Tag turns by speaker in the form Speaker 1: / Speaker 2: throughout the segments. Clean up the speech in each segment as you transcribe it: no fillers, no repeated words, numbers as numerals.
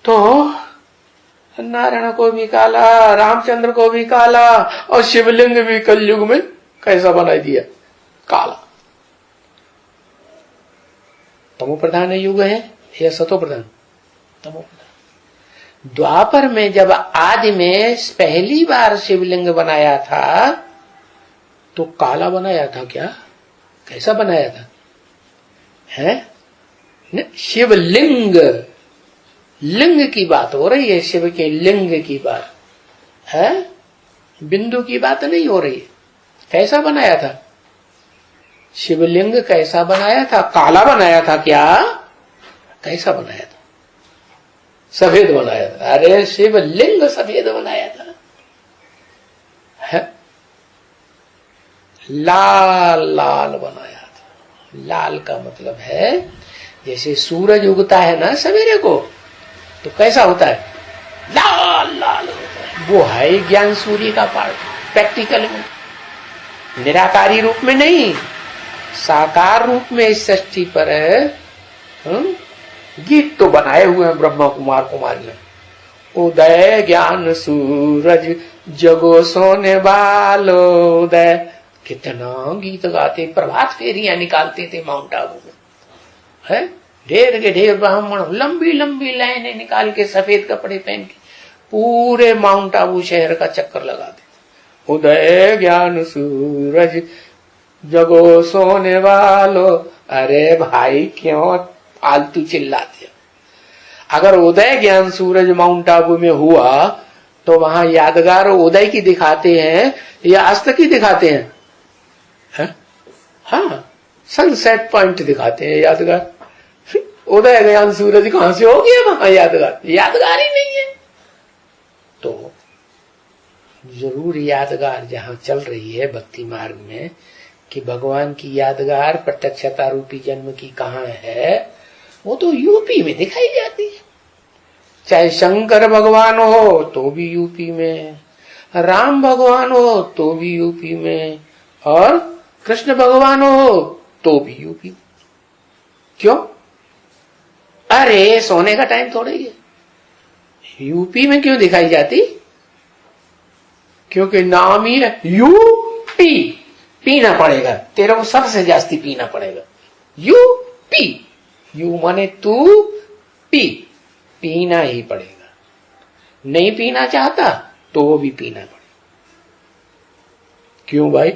Speaker 1: तो नारायण को भी काला, रामचंद्र को भी काला, और शिवलिंग भी कलयुग में कैसा बना दिया, काला। तमो प्रधान युग है या सतो प्रधान? तमो प्रधान। द्वापर में जब आदि में पहली बार शिवलिंग बनाया था तो काला बनाया था क्या? कैसा बनाया था? है शिवलिंग, लिंग की बात हो रही है, शिव के लिंग की बात है, बिंदु की बात नहीं हो रही है। कैसा बनाया था शिवलिंग? कैसा बनाया था? काला बनाया था क्या? कैसा बनाया था? सफेद बनाया था। अरे शिवलिंग सफेद बनाया था, है? लाल लाल बनाया था। लाल का मतलब है जैसे सूरज उगता है ना सवेरे को, तो कैसा होता है? लाल लाल होता है। वो है ज्ञान सूर्य का पार्ट, प्रैक्टिकल में, निराकारी रूप में नहीं, साकार रूप में इस सृष्टि पर गीत तो बनाए हुए हैं ब्रह्मा कुमार कुमारी ने। उदय ज्ञान सूरज जगो सोने वालो उदय, कितना गीत गाते, प्रभात फेरियां निकालते थे माउंट आबू में, है? ढेर के ढेर ब्राह्मण लंबी लंबी लाइनें निकाल के सफेद कपड़े पहन के पूरे माउंट आबू शहर का चक्कर लगाते। उदय ज्ञान सूरज जगो सोने वालो। अरे भाई क्यों फालतू चिल्लाते? अगर उदय ज्ञान सूरज माउंट आबू में हुआ तो वहां यादगार उदय की दिखाते हैं या अस्त की दिखाते हैं? हाँ, सनसेट पॉइंट दिखाते हैं यादगार। उदय ज्ञान सूरज कहां से हो गया वहां यादगार? यादगार ही नहीं है। तो जरूर यादगार जहां चल रही है भक्ति मार्ग में कि भगवान की यादगार प्रत्यक्षता रूपी जन्म की कहां है, वो तो यूपी में दिखाई जाती है। चाहे शंकर भगवान हो तो भी यूपी में, राम भगवान हो तो भी यूपी में, और कृष्ण भगवान हो तो भी यूपी में। क्यों? अरे सोने का टाइम थोड़ा ही है। यूपी में क्यों दिखाई जाती? क्योंकि नाम ही है यूपी, पीना पड़ेगा तेरे को, सबसे जास्ती पीना पड़ेगा। यूपी, यू माने तू, पी, पीना ही पड़ेगा। नहीं पीना चाहता तो वो भी पीना पड़ेगा। क्यों भाई?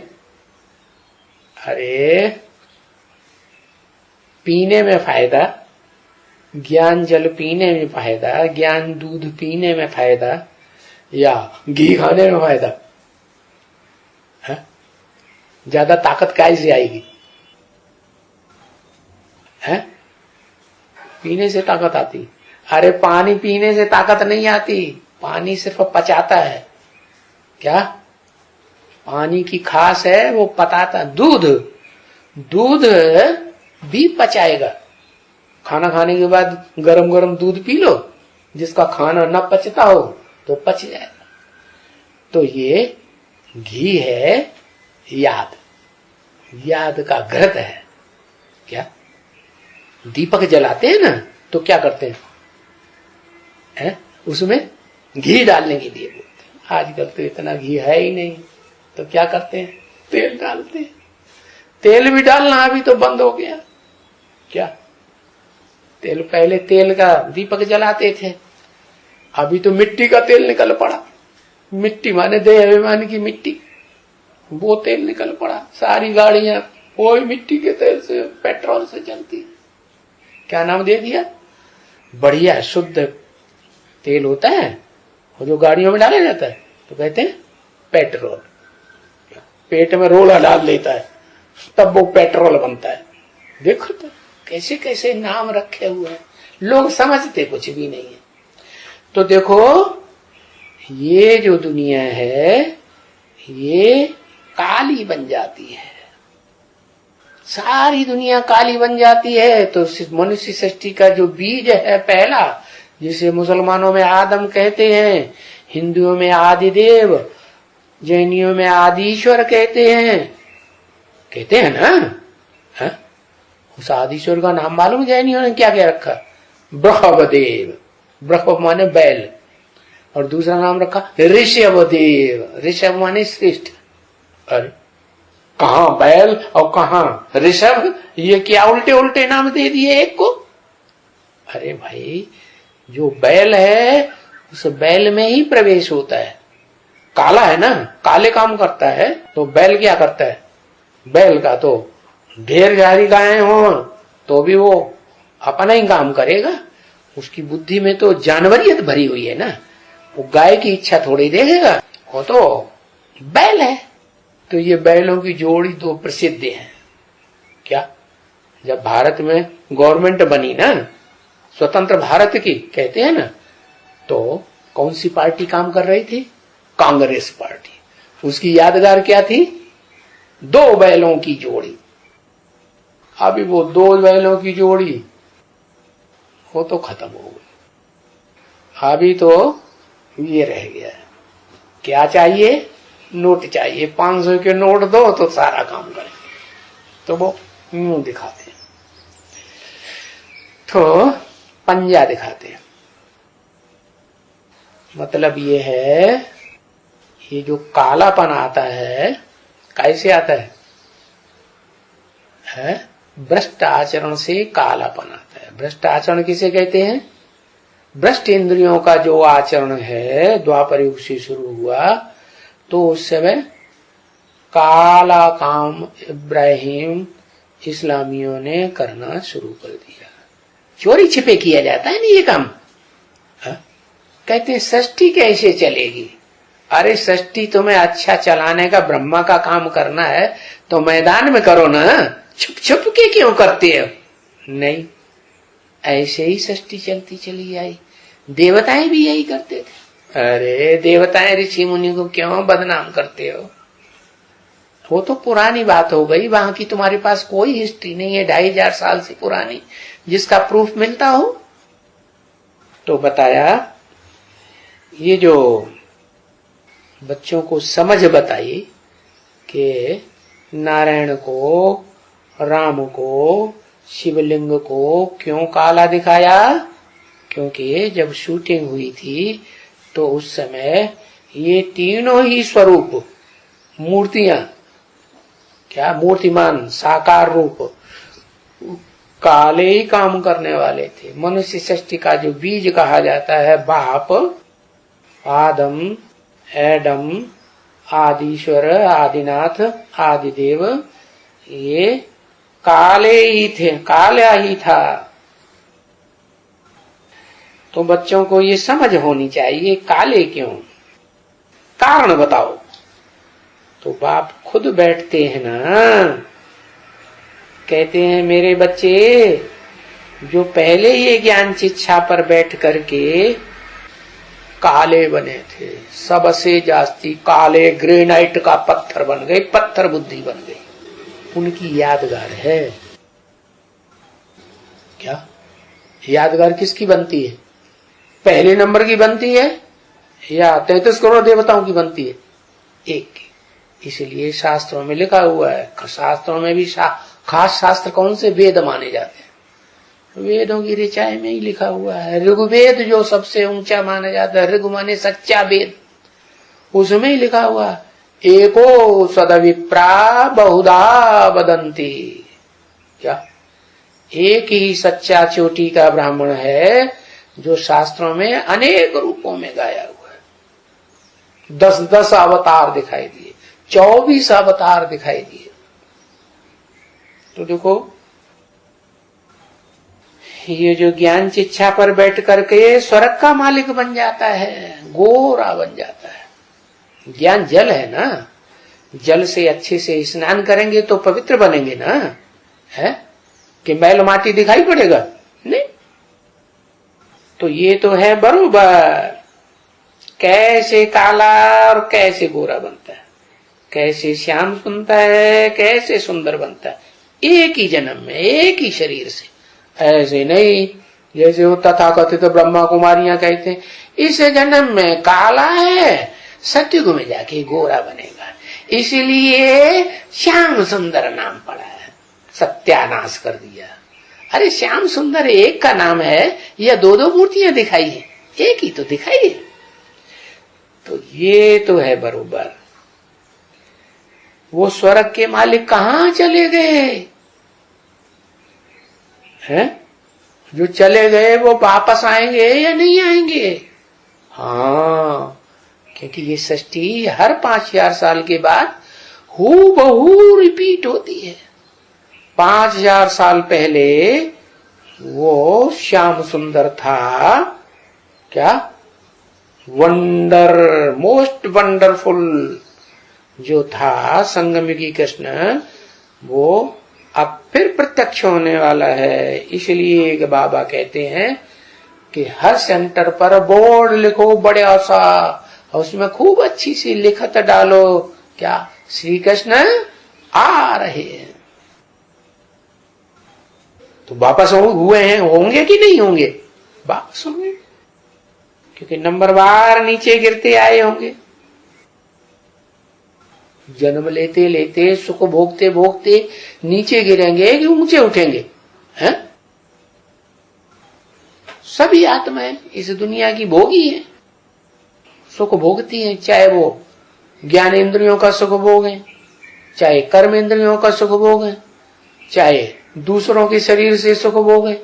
Speaker 1: अरे पीने में फायदा, ज्ञान जल पीने में फायदा, ज्ञान दूध पीने में फायदा, या घी खाने में फायदा है? ज्यादा ताकत कैसे आएगी? है? पीने से ताकत आती। अरे पानी पीने से ताकत नहीं आती, पानी सिर्फ पचाता है। क्या? पानी की खास है वो पचाता। दूध, दूध भी पचाएगा। खाना खाने के बाद गरम गरम दूध पी लो, जिसका खाना न पचता हो तो पच जाएगा। तो ये घी है याद, याद का घृत है। क्या? दीपक जलाते हैं ना तो क्या करते हैं? उसमें घी डालने के लिए बोलते हैं। आजकल तो इतना घी है ही नहीं, तो क्या करते हैं? तेल डालते हैं। तेल भी डालना अभी तो बंद हो गया। क्या? तेल, पहले तेल का दीपक जलाते थे, अभी तो मिट्टी का तेल निकल पड़ा। मिट्टी माने देह अभिमान की मिट्टी, वो तेल निकल पड़ा। सारी गाड़ियां वही मिट्टी के तेल से, पेट्रोल से चलती। क्या नाम दे दिया? बढ़िया शुद्ध तेल होता है वो जो गाड़ियों में डाला जाता है तो कहते हैं पेट्रोल। पेट में रोला डाल देता है तब वो पेट्रोल बनता है। देखो तो कैसे कैसे नाम रखे हुए हैं, लोग समझते कुछ भी नहीं है। तो देखो ये जो दुनिया है ये काली बन जाती है, सारी दुनिया काली बन जाती है। तो मनुष्य सृष्टि का जो बीज है पहला, जिसे मुसलमानों में आदम कहते हैं, हिंदुओं में आदिदेव, जैनियों में आदिश्वर कहते हैं ना? है? उस आदिश्वर का नाम मालूम जैनियों ने क्या क्या रखा? ब्रह्मदेव। ब्रह्म माने बैल, और दूसरा नाम रखा ऋषभदेव, ऋषभ माने श्रेष्ठ। अरे कहां बैल और कहां ऋषभ, ये क्या उल्टे उल्टे नाम दे दिए एक को। अरे भाई जो बैल है उस बैल में ही प्रवेश होता है, काला है ना, काले काम करता है, तो बैल क्या करता है, बैल का तो ढेर सारी गायें हो तो भी वो अपना ही काम करेगा, उसकी बुद्धि में तो जानवरियत भरी हुई है ना, वो गाय की इच्छा थोड़ी देखेगा, वो तो बैल है। तो ये बैलों की जोड़ी तो प्रसिद्ध है। क्या जब भारत में गवर्नमेंट बनी ना, स्वतंत्र भारत की कहते हैं ना, तो कौन सी पार्टी काम कर रही थी, कांग्रेस पार्टी। उसकी यादगार क्या थी, 2 बैलों की जोड़ी। अभी वो 2 बैलों की जोड़ी वो तो खत्म हो गई, अभी तो ये रह गया है। क्या चाहिए, नोट चाहिए, 500 के नोट दो तो सारा काम करें, तो वो मुंह दिखाते हैं, तो पंजा दिखाते हैं। मतलब ये है, ये जो कालापन आता है कैसे आता है? भ्रष्ट आचरण से कालापन आता है। भ्रष्ट आचरण किसे कहते हैं? भ्रष्ट इंद्रियों का जो आचरण है द्वापर युग से शुरू हुआ, तो उस समय काला काम इब्राहिम इस्लामियों ने करना शुरू कर दिया। चोरी छिपे किया जाता है ना ये काम। कहते हैं षष्ठी कैसे चलेगी? अरे षष्ठी तुम्हें अच्छा चलाने का, ब्रह्मा का काम करना है तो मैदान में करो ना, छुप छुप के क्यों करते हो? नहीं, ऐसे ही षष्ठी चलती चली आई। देवताएं भी यही करते थे। अरे देवताएं ऋषि मुनि को क्यों बदनाम करते हो? वो तो पुरानी बात हो गई, वहां की तुम्हारे पास कोई हिस्ट्री नहीं है 2500 साल से पुरानी जिसका प्रूफ मिलता हो। तो बताया ये जो बच्चों को समझ बताई कि नारायण को, राम को, शिवलिंग को क्यों काला दिखाया? क्योंकि जब शूटिंग हुई थी तो उस समय ये तीनों ही स्वरूप मूर्तियां, क्या मूर्तिमान साकार रूप काले ही काम करने वाले थे। मनुष्य सृष्टि का जो बीज कहा जाता है, बाप आदम, एडम, आदिश्वर, आदिनाथ, आदिदेव, ये काले ही थे, काला ही था। तो बच्चों को ये समझ होनी चाहिए काले क्यों, कारण बताओ। तो बाप खुद बैठते हैं ना, कहते हैं मेरे बच्चे जो पहले ये ज्ञान शिक्षा पर बैठ करके काले बने थे, सबसे जास्ती काले ग्रेनाइट का पत्थर बन गए, पत्थर बुद्धि बन गई, उनकी यादगार है। क्या यादगार किसकी बनती है? पहले नंबर की बनती है या 33 करोड़ देवताओं की बनती है? एक की। इसलिए शास्त्रों में लिखा हुआ है, शास्त्रों में भी खास शास्त्र कौन से? वेद माने जाते हैं। वेदों की ऋचाएं में ही लिखा हुआ है, ऋग्वेद जो सबसे ऊंचा माना जाता है, ऋग माने सच्चा वेद, उसमें ही लिखा हुआ एको सदविप्रा बहुधा वदन्ति। क्या एक ही सच्चा चोटी का ब्राह्मण है जो शास्त्रों में अनेक रूपों में गाया हुआ है। 10-10 अवतार दिखाई दिए, 24 अवतार दिखाई दिए। तो देखो ये जो ज्ञान शिक्षा पर बैठ करके स्वर्ग का मालिक बन जाता है, गोरा बन जाता है। ज्ञान जल है ना, जल से अच्छे से स्नान करेंगे तो पवित्र बनेंगे ना, है कि मैल माटी दिखाई पड़ेगा? नहीं। तो ये तो है बरोबर, कैसे काला और कैसे गोरा बनता है, कैसे श्याम बनता है, कैसे सुंदर बनता है, एक ही जन्म में, एक ही शरीर से। ऐसे नहीं जैसे वो तथाकथित ब्रह्मा कुमारियां कहते हैं इस जन्म में काला है, सत्युग में जाके गोरा बनेगा, इसलिए श्याम सुंदर नाम पड़ा है। सत्यानाश कर दिया। अरे श्याम सुंदर एक का नाम है या दो दो मूर्तियां दिखाई है? एक ही तो दिखाई है। तो ये तो है बरोबर। वो स्वर्ग के मालिक कहां चले गए हैं? जो चले गए वो वापस आएंगे या नहीं आएंगे? हाँ, क्योंकि ये सृष्टि हर 5000 साल के बाद हूबहू रिपीट होती है। 5000 साल पहले वो श्याम सुंदर था, क्या वंडर, मोस्ट वंडरफुल जो था संगमयुगी कृष्ण, वो अब फिर प्रत्यक्ष होने वाला है। इसलिए एक बाबा कहते हैं कि हर सेंटर पर बोर्ड लिखो बड़े सा, उसमें खूब अच्छी सी लिखत डालो, क्या श्री कृष्ण आ रहे हैं। तो वापस हुए हैं, होंगे कि नहीं होंगे? वापस होंगे, क्योंकि नंबर बार नीचे गिरते आए होंगे। जन्म लेते लेते सुख भोगते भोगते नीचे गिरेंगे कि ऊंचे उठेंगे? हैं? सभी आत्माएं इस दुनिया की भोगी है, सुख भोगती हैं, चाहे वो ज्ञान इंद्रियों का सुख भोग है, चाहे कर्म इंद्रियों का सुख भोग है, चाहे दूसरों के शरीर से सुख भोग है,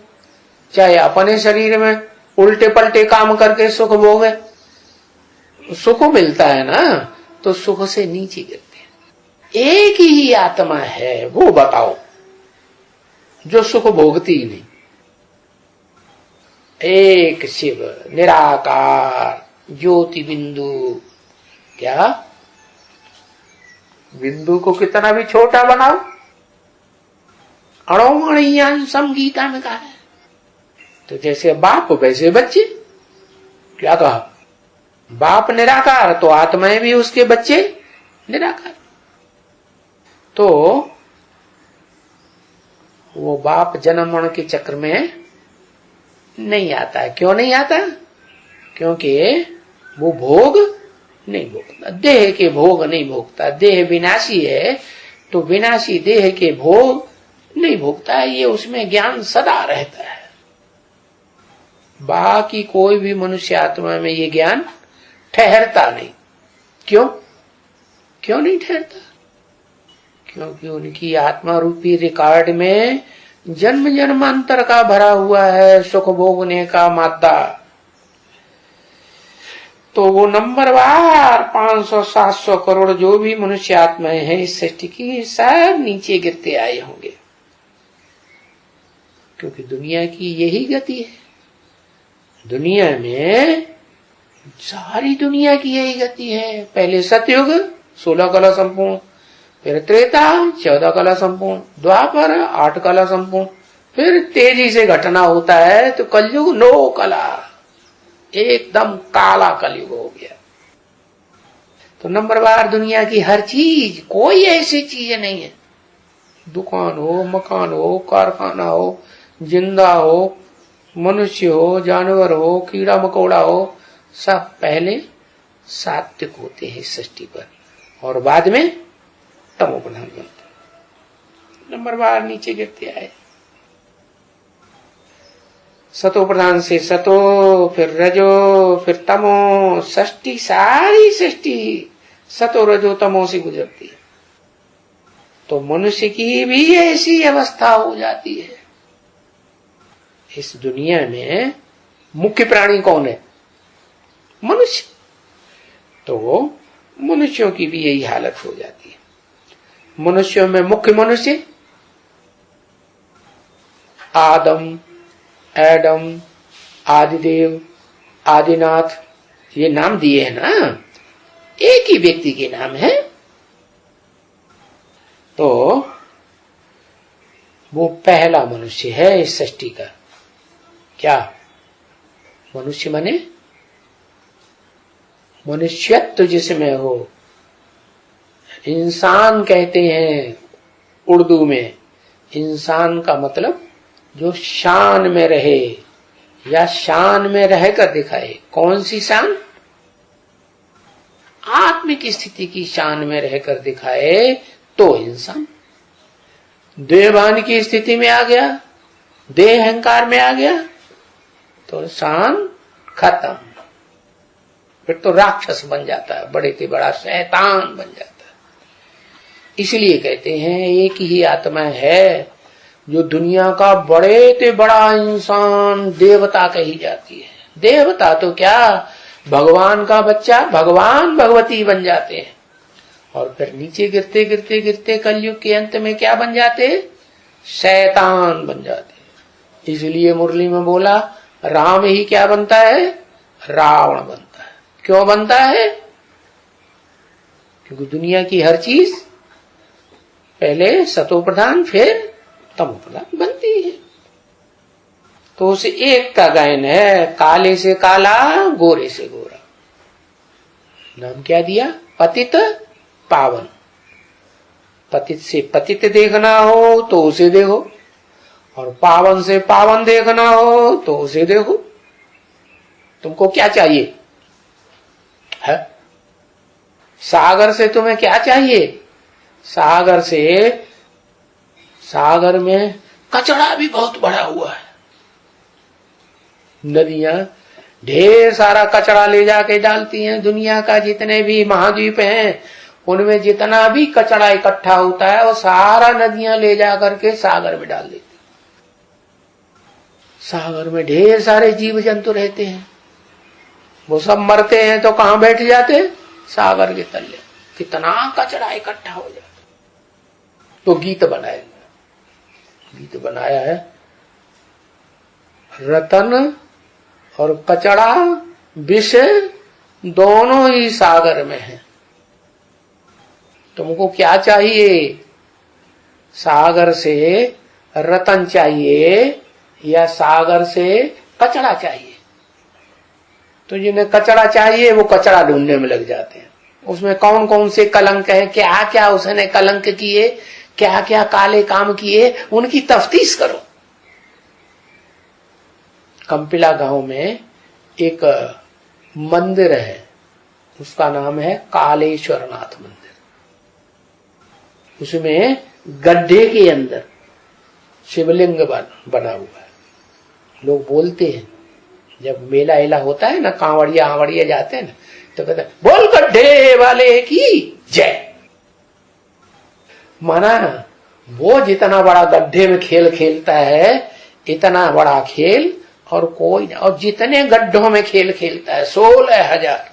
Speaker 1: चाहे अपने शरीर में उल्टे पलटे काम करके सुख भोग है। सुख मिलता है ना, तो सुख से नीचे गिरते हैं। एक ही आत्मा है, वो बताओ जो सुख भोगती ही नहीं। एक शिव निराकार ज्योति बिंदु। क्या बिंदु को कितना भी छोटा बनाओ, अणोमणीयांशम गीता में कहा है। तो जैसे बाप वैसे बच्चे। क्या कहा? बाप निराकार तो आत्माएं भी उसके बच्चे निराकार। तो वो बाप जन्म मरण के चक्र में नहीं आता है। क्यों नहीं आता? क्योंकि वो भोग नहीं भोगता, देह के भोग नहीं भोगता। देह विनाशी है, तो विनाशी देह के भोग नहीं भोगता है। ये उसमें ज्ञान सदा रहता है। बाकी कोई भी मनुष्य आत्मा में ये ज्ञान ठहरता नहीं। क्यों? क्यों नहीं ठहरता? क्योंकि उनकी आत्मा रूपी रिकॉर्ड में जन्म जन्मांतर का भरा हुआ है सुख भोगने का मादा। तो वो नंबरवार 500-700 करोड़ जो भी मनुष्य आत्माएं हैं इस सृष्टि की, सब नीचे गिरते आए होंगे। क्योंकि दुनिया की यही गति है। दुनिया में सारी दुनिया की यही गति है। पहले सतयुग 16 कला संपूर्ण, फिर त्रेता 14 कला संपूर्ण, द्वापर 8 कला संपूर्ण, फिर तेजी से घटना होता है तो कलयुग 9 कला, एकदम काला कलयुग हो गया। तो नंबरवार दुनिया की हर चीज, कोई ऐसी चीज नहीं है, दुकान हो, मकान हो, कारखाना हो, जिंदा हो, मनुष्य हो, जानवर हो, कीड़ा मकोड़ा हो, सब पहले सात्विक होते हैं इस सृष्टि पर और बाद में तमो प्रधान बनते। नंबरवार नीचे गिरते आए। सतो प्रधान से सतो, फिर रजो, फिर तमो। सृष्टि, सारी सृष्टि सतो रजो तमो से गुजरती है। तो मनुष्य की भी ऐसी अवस्था हो जाती है। इस दुनिया में मुख्य प्राणी कौन है? मनुष्य। तो मनुष्यों की भी यही हालत हो जाती है। मनुष्यों में मुख्य मनुष्य आदम, एडम, आदिदेव, आदिनाथ, ये नाम दिए हैं ना, एक ही व्यक्ति के नाम है। तो वो पहला मनुष्य है इस सृष्टि का। क्या मनुष्य माने? मनुष्यत्व जिसमें हो। इंसान कहते हैं उर्दू में। इंसान का मतलब जो शान में रहे या शान में रहकर दिखाए। कौन सी शान? आत्मिक स्थिति की शान में रहकर दिखाए तो इंसान। देवान की स्थिति में आ गया देह अहंकार में आ गया तो इंसान खत्म, फिर तो राक्षस बन जाता है, बड़े से बड़ा शैतान बन जाता है। इसलिए कहते हैं एक ही आत्मा है जो दुनिया का बड़े से बड़ा इंसान देवता कही जाती है। देवता तो क्या, भगवान का बच्चा भगवान भगवती बन जाते हैं, और फिर नीचे गिरते गिरते गिरते कलयुग के अंत में क्या बन जाते, शैतान बन जाते। इसलिए मुरली में बोला राम ही क्या बनता है, रावण बनता है। क्यों बनता है, क्योंकि दुनिया की हर चीज पहले सतो प्रधान फिर तमो प्रधान बनती है। तो उसे एक का गायन है, काले से काला गोरे से गोरा। नाम क्या दिया, पतित पावन। पतित से पतित देखना हो तो उसे देखो, और पावन से पावन देखना हो तो उसे देखो। तुमको क्या चाहिए है? सागर से तुम्हें क्या चाहिए, सागर से, सागर में कचरा भी बहुत भरा हुआ है। नदियां ढेर सारा कचरा ले जाके डालती हैं। दुनिया का जितने भी महाद्वीप हैं उनमें जितना भी कचरा इकट्ठा होता है वो सारा नदियां ले जा करके सागर में डाल देती। सागर में ढेर सारे जीव जंतु रहते हैं, वो सब मरते हैं तो कहां बैठ जाते, सागर के तले। कितना कचरा इकट्ठा हो जाता। तो गीत बनाया, गीत बनाया है, रतन और कचरा विष दोनों ही सागर में है। तुमको क्या चाहिए, सागर से रतन चाहिए या सागर से कचरा चाहिए? तो जिन्हें कचरा चाहिए वो कचरा ढूंढने में लग जाते हैं। उसमें कौन कौन से कलंक है, क्या क्या उसने कलंक किए, क्या क्या काले काम किए, उनकी तफ्तीश करो। कंपिला गांव में एक मंदिर है, उसका नाम है कालेश्वरनाथ मंदिर। उसमें गड्ढे के अंदर शिवलिंग बना हुआ है। लोग बोलते हैं जब मेला एला होता है ना, कांवड़िया आवड़िया जाते हैं ना, तो कहते हैं बोल गड्ढे वाले की जय। माना वो जितना बड़ा गड्ढे में खेल खेलता है, इतना बड़ा खेल और कोई नहीं। और जितने गड्ढों में खेल खेलता है 16,000,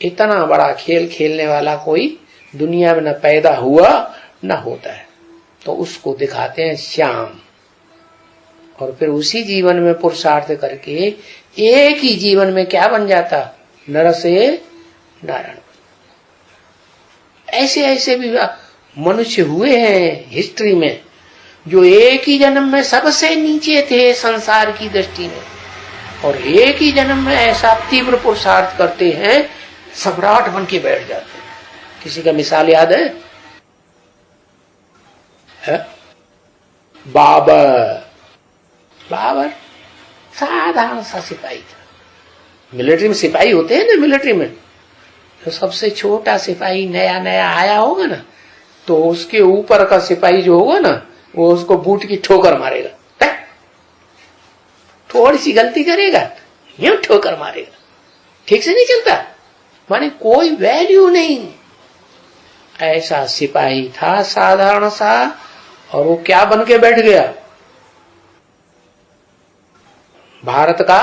Speaker 1: इतना बड़ा खेल खेलने वाला कोई दुनिया में न पैदा हुआ न होता है। तो उसको दिखाते हैं श्याम, और फिर उसी जीवन में पुरुषार्थ करके एक ही जीवन में क्या बन जाता, नर से नारायण। ऐसे ऐसे भी मनुष्य हुए हैं हिस्ट्री में जो एक ही जन्म में सबसे नीचे थे संसार की दृष्टि में, और एक ही जन्म में ऐसा तीव्र पुरुषार्थ करते हैं सम्राट बन के बैठ जाते हैं। किसी का मिसाल याद है? बाबर। बाबर साधारण सा सिपाही था। मिलिट्री में सिपाही होते हैं ना, मिलिट्री में तो सबसे छोटा सिपाही नया नया आया होगा ना, तो उसके ऊपर का सिपाही जो होगा ना, वो उसको बूट की ठोकर मारेगा। थोड़ी सी गलती करेगा यूं ठोकर मारेगा, ठीक से नहीं चलता, माने कोई वैल्यू नहीं। ऐसा सिपाही था साधारण सा, और वो क्या बन के बैठ गया, भारत का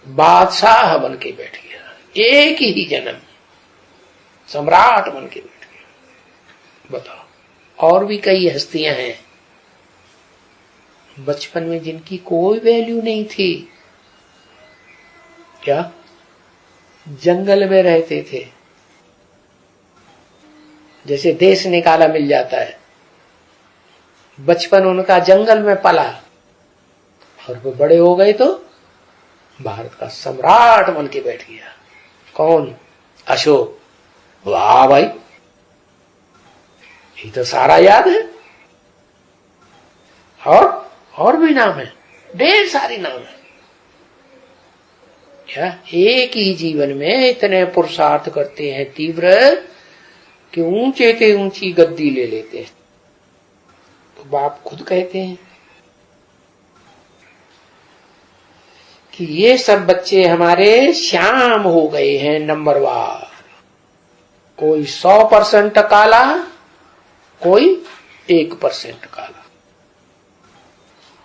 Speaker 1: बादशाह बन के बैठ गया। एक ही जन्म सम्राट बन के बैठ गया। बताओ, और भी कई हस्तियां हैं बचपन में जिनकी कोई वैल्यू नहीं थी। क्या जंगल में रहते थे, जैसे देश निकाला मिल जाता है, बचपन उनका जंगल में पला, और वो बड़े हो गए तो भारत का सम्राट बन के बैठ गया। कौन? अशोक। वाह भाई, ये तो सारा याद है। और भी नाम है, ढेर सारे नाम है। क्या एक ही जीवन में इतने पुरुषार्थ करते हैं तीव्र कि ऊंचे से ऊंची गद्दी ले लेते हैं। तो बाप खुद कहते हैं कि ये सब बच्चे हमारे श्याम हो गए हैं नंबरवार। कोई 100% काला, कोई 1% काला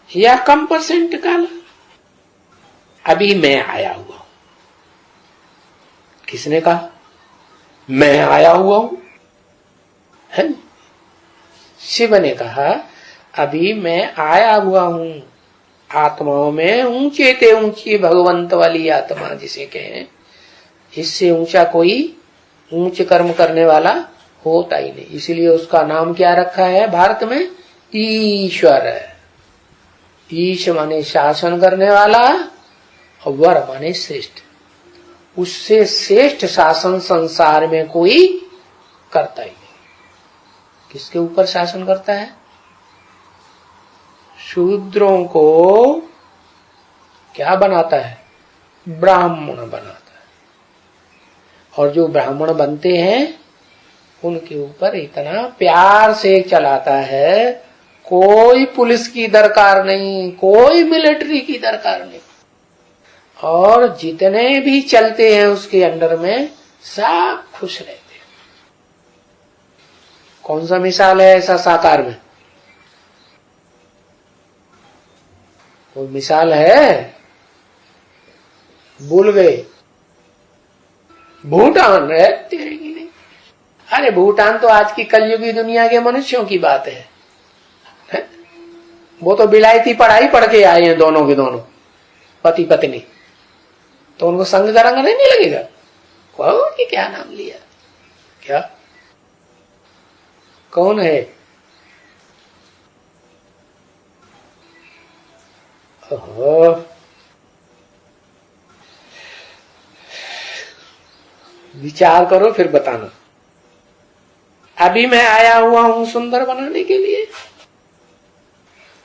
Speaker 1: या कम परसेंट काला। अभी मैं आया हुआ हूं। किसने कहा? मैं आया हुआ हूं, है? शिव ने कहा अभी मैं आया हुआ हूं। आत्माओं में ऊंचे ते ऊंची भगवंत वाली आत्मा जिसे कहें, इससे ऊंचा कोई ऊंच कर्म करने वाला होता ही नहीं। इसलिए उसका नाम क्या रखा है भारत में? ईश्वर। ईश माने शासन करने वाला और वर माने श्रेष्ठ। उससे श्रेष्ठ शासन संसार में कोई करता ही नहीं। किसके ऊपर शासन करता है? शूद्रों को क्या बनाता है? ब्राह्मण बनाता है। और जो ब्राह्मण बनते हैं उनके ऊपर इतना प्यार से चलाता है, कोई पुलिस की दरकार नहीं, कोई मिलिट्री की दरकार नहीं। और जितने भी चलते हैं उसके अंडर में सब खुश रहते हैं। कौन सा मिसाल है ऐसा साकार में? कोई मिसाल है? भूल गए? भूटान रहते हैं कि नहीं? अरे भूटान तो आज की कलयुगी दुनिया के मनुष्यों की बात है। वो तो विलायती पढ़ाई पढ़ के आए हैं दोनों के दोनों, पति पत्नी। तो उनको संग का रंग नहीं लगेगा? कौन की क्या नाम लिया? क्या कौन है? ओहो, विचार करो फिर बताना। अभी मैं आया हुआ हूं सुंदर बनाने के लिए।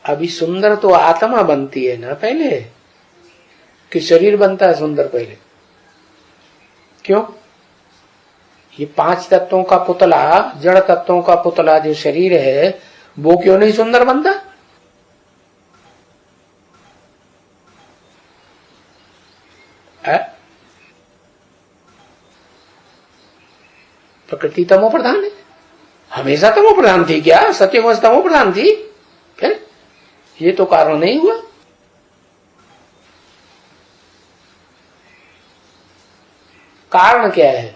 Speaker 1: अभी सुंदर तो आत्मा बनती है ना पहले, कि शरीर बनता है सुंदर पहले? क्यों? ये 5 तत्वों का पुतला, जड़ तत्वों का पुतला जो शरीर है, वो क्यों नहीं सुंदर बनता? प्रकृति तमो प्रधान है। हमेशा तमो प्रधान थी क्या? सत्यवश तमो प्रधान थी? फिर ये तो कारण नहीं हुआ। कारण क्या है?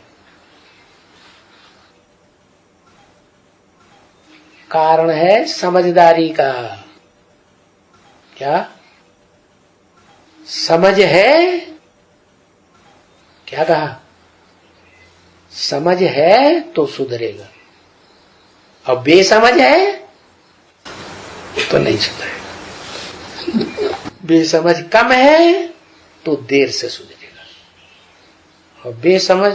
Speaker 1: कारण है समझदारी का। क्या समझ है? क्या कहा? समझ है तो सुधरेगा, और बेसमझ है तो नहीं सुधरेगा। बेसमझ कम है तो देर से सुधरेगा, और बेसमझ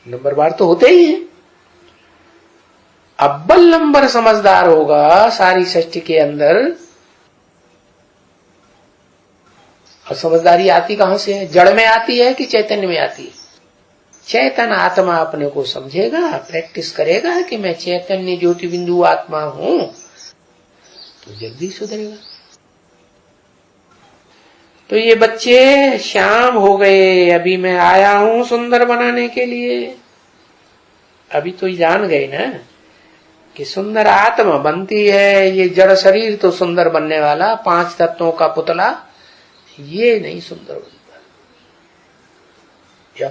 Speaker 1: नंबर बार तो होते ही है। अव्वल नंबर समझदार होगा सारी सृष्टि के अंदर। और समझदारी आती कहां से है? जड़ में आती है कि चैतन्य में आती है? चैतन्य आत्मा अपने को समझेगा, प्रैक्टिस करेगा कि मैं चैतन्य ज्योति बिंदु आत्मा हूं, तो जल्दी सुधरेगा। तो ये बच्चे शाम हो गए, अभी मैं आया हूं सुंदर बनाने के लिए। अभी तो ये जान गए ना कि सुंदर आत्मा बनती है, ये जड़ शरीर तो सुंदर बनने वाला 5 तत्वों का पुतला ये नहीं सुंदर बनता। क्या